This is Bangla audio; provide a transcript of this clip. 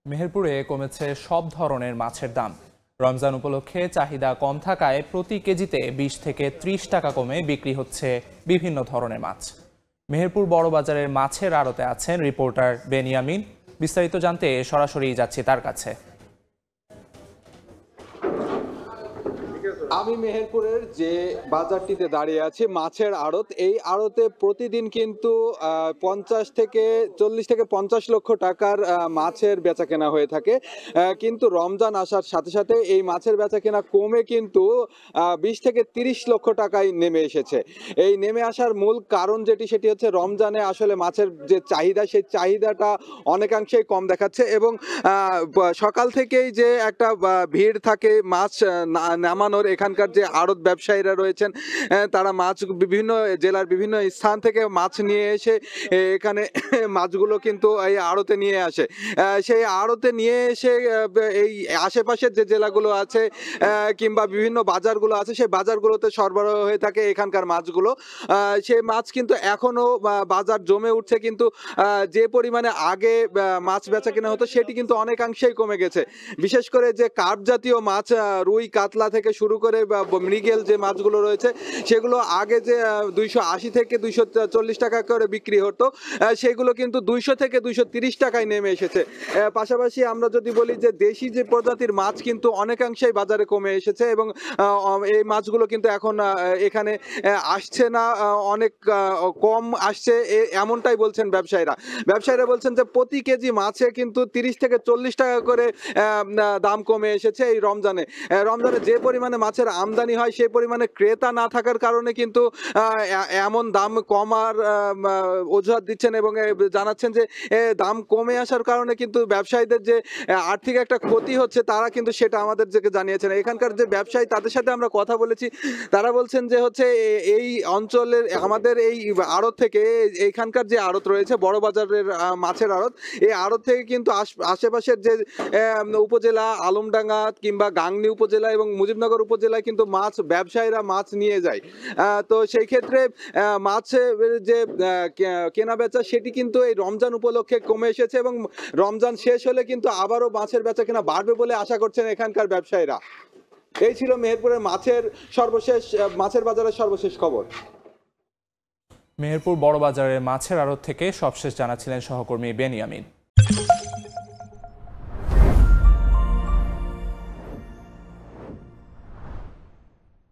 মেহেরপুরে কমেছে সব ধরনের মাছের দাম। রমজান উপলক্ষে চাহিদা কম থাকায় প্রতি কেজিতে ২০ থেকে ৩০ টাকা কমে বিক্রি হচ্ছে বিভিন্ন ধরনের মাছ। মেহেরপুর বড় বাজারের মাছের আড়তে আছেন রিপোর্টার বেনিয়ামিন। বিস্তারিত জানতে সরাসরি যাচ্ছি তার কাছে। আমি মেহেরপুরের যে বাজারটিতে দাঁড়িয়ে আছি, মাছের আড়ত, এই আড়তে প্রতিদিন কিন্তু ৫০ থেকে ৪০ থেকে ৫০ লক্ষ টাকার মাছের বেচা কেনা হয়ে থাকে। কিন্তু রমজান আসার সাথে সাথে এই মাছের বেচা কেনা কমে কিন্তু ২০ থেকে ৩০ লক্ষ টাকায় নেমে এসেছে। এই নেমে আসার মূল কারণ সেটি হচ্ছে রমজানে আসলে মাছের যে চাহিদা, সেই চাহিদাটা অনেকাংশেই কম দেখাচ্ছে এবং সকাল থেকেই যে একটা ভিড় থাকে মাছ নামানোর, এখানকার যে আড়ত ব্যবসায়ীরা রয়েছেন তারা মাছ বিভিন্ন জেলার বিভিন্ন স্থান থেকে মাছ নিয়ে এসে এখানে মাছগুলো কিন্তু এই আড়তে নিয়ে আসে। সেই আড়তে নিয়ে এসে এই আশেপাশের যে জেলাগুলো আছে কিংবা বিভিন্ন বাজারগুলো আছে, সেই বাজারগুলোতে সরবরাহ হয়ে থাকে এখানকার মাছগুলো। সেই মাছ কিন্তু এখনো বাজার জমে উঠছে, কিন্তু যে পরিমাণে আগে মাছ বেচা কেনা হতো সেটি কিন্তু অনেকাংশেই কমে গেছে। বিশেষ করে যে কার্প জাতীয় মাছ, রুই কাতলা থেকে শুরু করে মৃগেল যে মাছগুলো রয়েছে, সেগুলো আগে যে ২৮০ থেকে ২৪০ টাকা করে বিক্রি হতো, সেগুলো কিন্তু ২০০ থেকে ২৩০ টাকায় নেমে এসেছে। পাশাপাশি আমরা যদি বলি যে দেশি যে প্রজাতির মাছ কিন্তু অনেকাংশেই বাজারে কমে এসেছে এবং এই মাছগুলো কিন্তু এখন এখানে আসছে না, অনেক কম আসছে, এমনটাই বলছেন ব্যবসায়ীরা বলছেন যে প্রতি কেজি মাছে কিন্তু ৩০ থেকে ৪০ টাকা করে দাম কমে এসেছে এই রমজানে। যে পরিমাণে মাছের আমদানি হয় সেই পরিমাণে ক্রেতা না থাকার কারণে কিন্তু এমন দাম কমার অজুহাত দিচ্ছেন এবং জানাচ্ছেন যে দাম কমে আসার কারণে কিন্তু ব্যবসায়ীদের যে আর্থিক একটা ক্ষতি হচ্ছে, তারা কিন্তু সেটা আমাদের জানিয়েছেন। এখানকার যে ব্যবসায়ী, তাদের সাথে আমরা কথা বলেছি, তারা বলছেন যে হচ্ছে এই অঞ্চলের আমাদের এই আড়ত থেকে, এইখানকার যে আড়ত রয়েছে বড় বাজারের মাছের আড়ত, এই আড়ত থেকে কিন্তু আশেপাশের যে উপজেলা আলমডাঙ্গা কিংবা গাংনী উপজেলা এবং মুজিবনগর উপজেলায় কিন্তু ব্যবসায়ীরা মাছ নিয়ে যায়। তো সেই ক্ষেত্রে মাছের যে কেনা বেচা, সেটি কিন্তু এই রমজান উপলক্ষে কমে এসেছে এবং রমজান শেষ হলে কিন্তু আবারও মাছের বেচা কেনা বাড়বে বলে আশা করছেন এখানকার ব্যবসায়ীরা। এই ছিল মেহেরপুরের মাছের বাজারের সর্বশেষ খবর। মেহেরপুর বড় বাজারের মাছের আড়ত থেকে সবশেষ জানাচ্ছিলেন সহকর্মী বেনিয়ামিন।